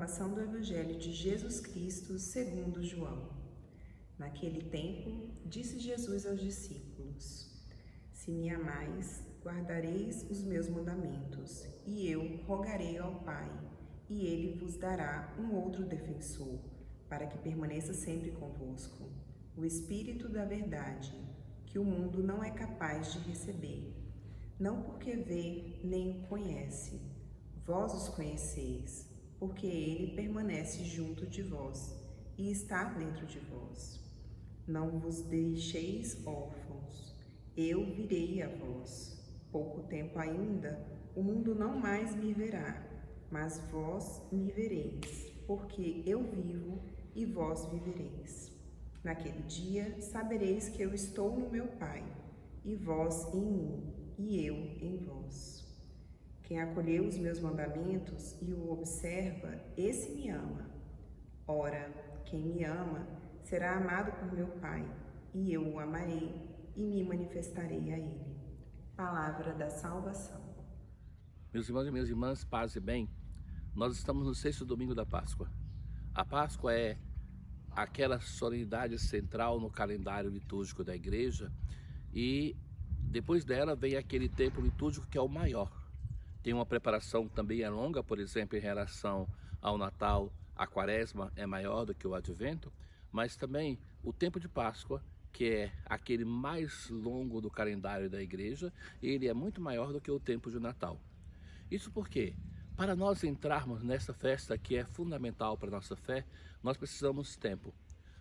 Proclamação do Evangelho de Jesus Cristo segundo João. Naquele tempo, disse Jesus aos discípulos: Se me amais, guardareis os meus mandamentos, e eu rogarei ao Pai, e ele vos dará um outro defensor, para que permaneça sempre convosco, o Espírito da verdade, que o mundo não é capaz de receber, não porque vê nem o conhece. Vós os conheceis, porque ele permanece junto de vós e está dentro de vós. Não vos deixeis órfãos, eu virei a vós. Pouco tempo ainda, o mundo não mais me verá, mas vós me vereis, porque eu vivo e vós vivereis. Naquele dia sabereis que eu estou no meu Pai, e vós em mim, e eu em vós. Quem acolheu os meus mandamentos e o observa, esse me ama. Ora, quem me ama será amado por meu Pai, e eu o amarei e me manifestarei a ele. Palavra da salvação. Meus irmãos e minhas irmãs, paz e bem, nós estamos no 6º domingo da Páscoa. A Páscoa é aquela solenidade central no calendário litúrgico da igreja e depois dela vem aquele tempo litúrgico que é o maior. Tem uma preparação que também é longa, por exemplo, em relação ao Natal, a Quaresma é maior do que o Advento, mas também o tempo de Páscoa, que é aquele mais longo do calendário da igreja, ele é muito maior do que o tempo de Natal. Isso porque, para nós entrarmos nessa festa que é fundamental para a nossa fé, nós precisamos de tempo.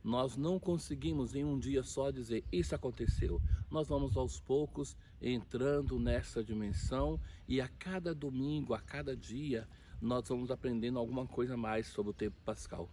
Nós não conseguimos em um dia só dizer, isso aconteceu. Nós vamos aos poucos entrando nessa dimensão e a cada domingo, a cada dia, nós vamos aprendendo alguma coisa mais sobre o tempo pascal.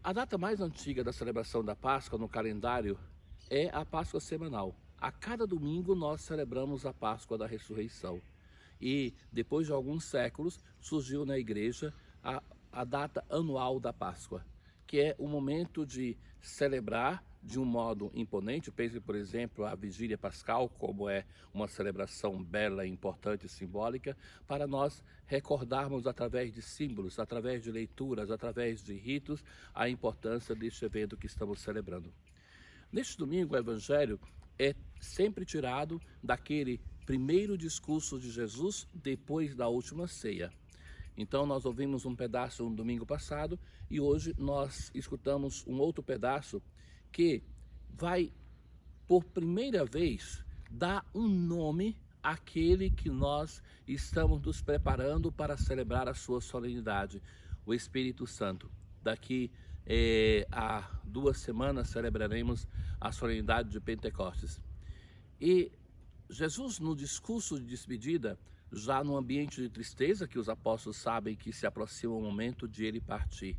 A data mais antiga da celebração da Páscoa no calendário é a Páscoa semanal. A cada domingo nós celebramos a Páscoa da Ressurreição. E depois de alguns séculos surgiu na igreja a data anual da Páscoa, que é o momento de celebrar de um modo imponente. Pense, por exemplo, a Vigília Pascal, como é uma celebração bela, importante e simbólica, para nós recordarmos através de símbolos, através de leituras, através de ritos, a importância deste evento que estamos celebrando. Neste domingo, o Evangelho é sempre tirado daquele primeiro discurso de Jesus depois da última ceia. Então nós ouvimos um pedaço no domingo passado e hoje nós escutamos um outro pedaço que vai, por primeira vez, dar um nome àquele que nós estamos nos preparando para celebrar a sua solenidade, o Espírito Santo. Daqui a 2 semanas celebraremos a solenidade de Pentecostes. E Jesus, no discurso de despedida, já no ambiente de tristeza, que os apóstolos sabem que se aproxima o momento de ele partir.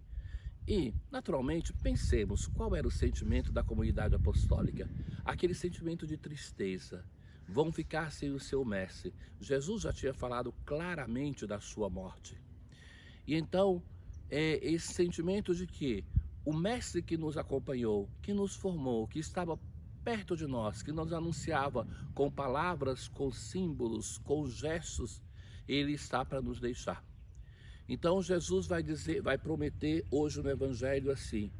E, naturalmente, pensemos qual era o sentimento da comunidade apostólica. Aquele sentimento de tristeza. Vão ficar sem o seu mestre. Jesus já tinha falado claramente da sua morte. E então, esse sentimento de que o mestre que nos acompanhou, que nos formou, que estava perto de nós, que nos anunciava com palavras, com símbolos, com gestos, ele está para nos deixar. Então Jesus vai prometer hoje no Evangelho assim: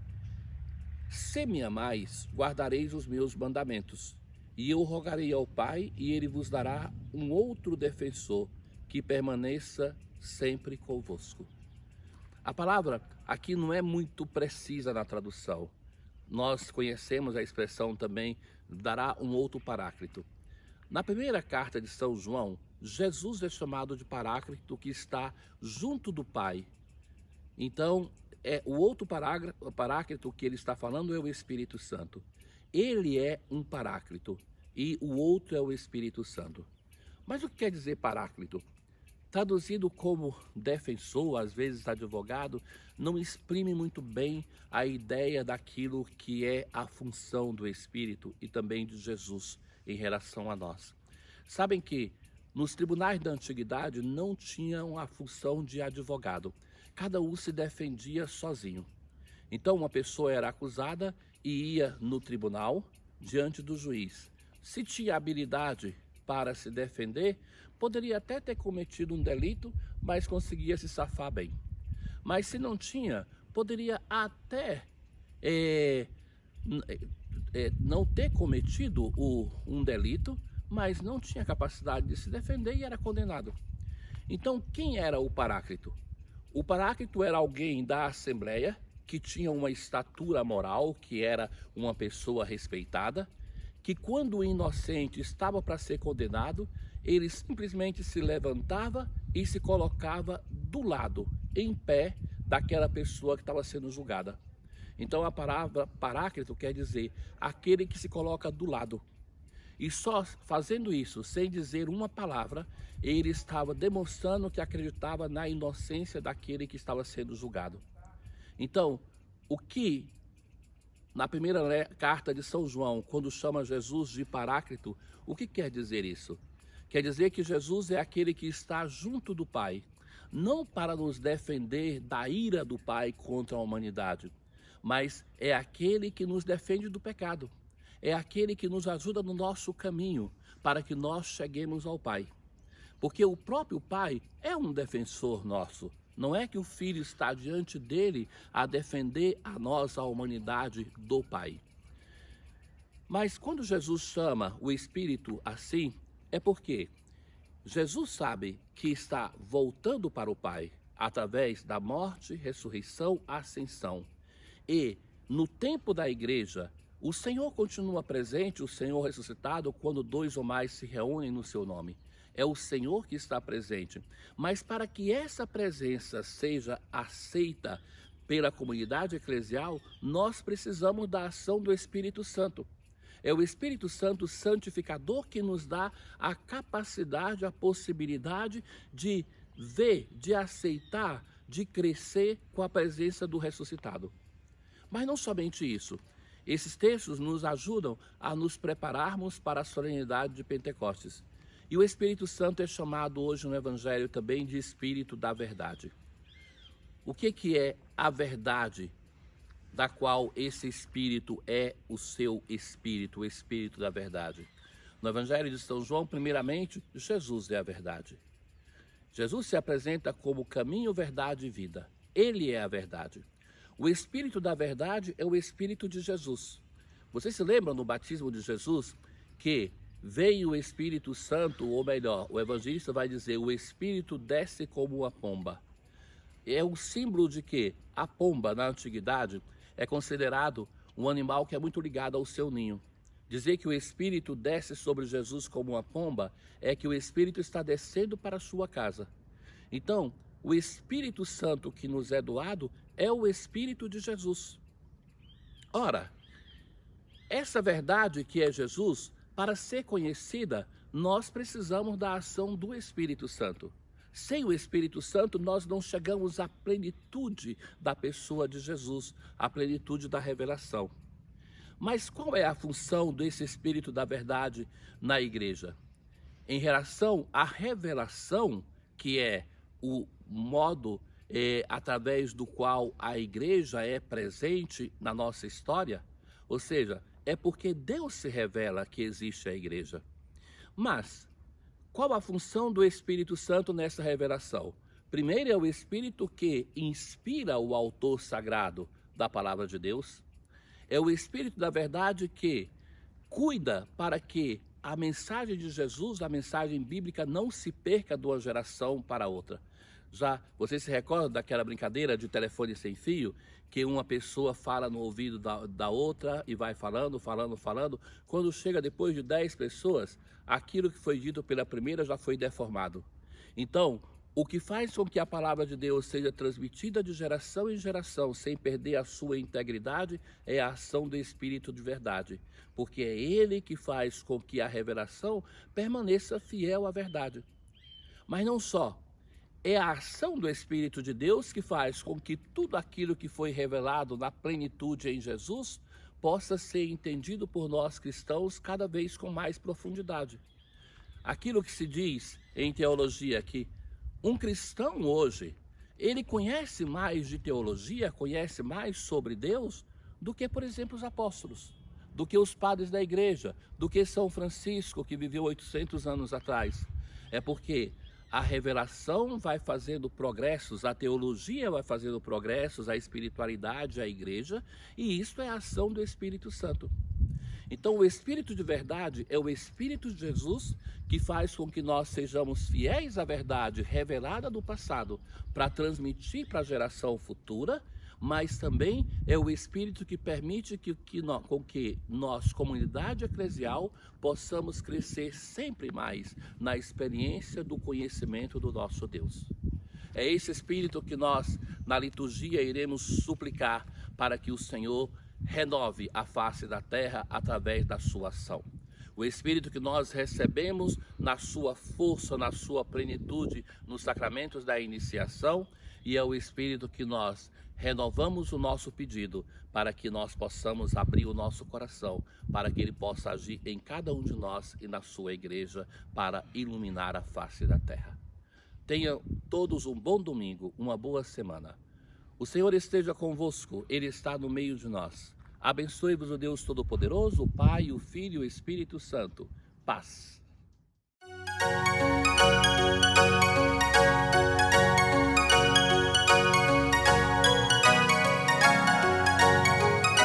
se me amais, guardareis os meus mandamentos, e eu rogarei ao Pai, e ele vos dará um outro defensor, que permaneça sempre convosco. A palavra aqui não é muito precisa na tradução. Nós conhecemos a expressão também, dará um outro paráclito. Na primeira carta de São João, Jesus é chamado de paráclito, que está junto do Pai. Então, o outro paráclito que ele está falando é o Espírito Santo. Ele é um paráclito e o outro é o Espírito Santo. Mas o que quer dizer paráclito? Traduzido como defensor, às vezes advogado, não exprime muito bem a ideia daquilo que é a função do Espírito e também de Jesus em relação a nós. Sabem que nos tribunais da antiguidade não tinham a função de advogado. Cada um se defendia sozinho. Então uma pessoa era acusada e ia no tribunal diante do juiz. Se tinha habilidade para se defender, poderia até ter cometido um delito, mas conseguia se safar bem. Mas se não tinha, poderia até não ter cometido um delito, mas não tinha capacidade de se defender e era condenado. Então, quem era o Paráclito? O Paráclito era alguém da Assembleia que tinha uma estatura moral, que era uma pessoa respeitada, que quando o inocente estava para ser condenado, ele simplesmente se levantava e se colocava do lado, em pé, daquela pessoa que estava sendo julgada. Então a palavra Paráclito quer dizer aquele que se coloca do lado. E só fazendo isso, sem dizer uma palavra, ele estava demonstrando que acreditava na inocência daquele que estava sendo julgado. Então, o que na primeira carta de São João, quando chama Jesus de Paráclito, o que quer dizer isso? Quer dizer que Jesus é aquele que está junto do Pai, não para nos defender da ira do Pai contra a humanidade, mas é aquele que nos defende do pecado. É aquele que nos ajuda no nosso caminho para que nós cheguemos ao Pai. Porque o próprio Pai é um defensor nosso. Não é que o Filho está diante dele a defender a nós, a humanidade, do Pai. Mas quando Jesus chama o Espírito assim, é porque Jesus sabe que está voltando para o Pai através da morte, ressurreição, ascensão. E no tempo da igreja, o Senhor continua presente, o Senhor ressuscitado, quando 2 ou mais se reúnem no seu nome. É o Senhor que está presente. Mas para que essa presença seja aceita pela comunidade eclesial, nós precisamos da ação do Espírito Santo. É o Espírito Santo santificador que nos dá a capacidade, a possibilidade de ver, de aceitar, de crescer com a presença do ressuscitado. Mas não somente isso. Esses textos nos ajudam a nos prepararmos para a solenidade de Pentecostes. E o Espírito Santo é chamado hoje no Evangelho também de Espírito da Verdade. O que é a verdade da qual esse Espírito é o seu Espírito, o Espírito da Verdade? No Evangelho de São João, primeiramente, Jesus é a verdade. Jesus se apresenta como caminho, verdade e vida. Ele é a verdade. O Espírito da Verdade é o Espírito de Jesus. Vocês se lembram no batismo de Jesus que veio o Espírito Santo, ou melhor, o evangelista vai dizer, o Espírito desce como uma pomba. É um símbolo de que a pomba, na antiguidade, é considerado um animal que é muito ligado ao seu ninho. Dizer que o Espírito desce sobre Jesus como uma pomba é que o Espírito está descendo para a sua casa. Então, o Espírito Santo que nos é doado é o Espírito de Jesus. Ora, essa verdade que é Jesus, para ser conhecida, nós precisamos da ação do Espírito Santo. Sem o Espírito Santo, nós não chegamos à plenitude da pessoa de Jesus, à plenitude da revelação. Mas qual é a função desse Espírito da Verdade na igreja? Em relação à revelação, que é o modo através do qual a igreja é presente na nossa história, ou seja, é porque Deus se revela que existe a igreja. Mas qual a função do Espírito Santo nessa revelação? Primeiro é o Espírito que inspira o autor sagrado da palavra de Deus. É o Espírito da Verdade que cuida para que a mensagem de Jesus, a mensagem bíblica, não se perca de uma geração para outra. Já você se recorda daquela brincadeira de telefone sem fio, que uma pessoa fala no ouvido da outra e vai falando. Quando chega depois de 10 pessoas, aquilo que foi dito pela primeira já foi deformado. Então, o que faz com que a palavra de Deus seja transmitida de geração em geração, sem perder a sua integridade, é a ação do Espírito de Verdade. Porque é Ele que faz com que a revelação permaneça fiel à verdade. Mas não só. É a ação do Espírito de Deus que faz com que tudo aquilo que foi revelado na plenitude em Jesus possa ser entendido por nós cristãos cada vez com mais profundidade. Aquilo que se diz em teologia que um cristão hoje, ele conhece mais de teologia, conhece mais sobre Deus do que, por exemplo, os apóstolos, do que os padres da igreja, do que São Francisco, que viveu 800 anos atrás. É porque a revelação vai fazendo progressos, a teologia vai fazendo progressos, a espiritualidade, a igreja, e isso é a ação do Espírito Santo. Então, o Espírito de verdade é o Espírito de Jesus que faz com que nós sejamos fiéis à verdade revelada do passado para transmitir para a geração futura, mas também é o Espírito que permite com que nós, comunidade eclesial, possamos crescer sempre mais na experiência do conhecimento do nosso Deus. É esse Espírito que nós, na liturgia, iremos suplicar para que o Senhor renove a face da terra através da sua ação. O Espírito que nós recebemos na sua força, na sua plenitude, nos sacramentos da iniciação, e é o Espírito que nós renovamos o nosso pedido para que nós possamos abrir o nosso coração, para que Ele possa agir em cada um de nós e na sua igreja para iluminar a face da terra. Tenham todos um bom domingo, uma boa semana. O Senhor esteja convosco, Ele está no meio de nós. Abençoe-vos o Deus Todo-Poderoso, o Pai, o Filho e o Espírito Santo. Paz.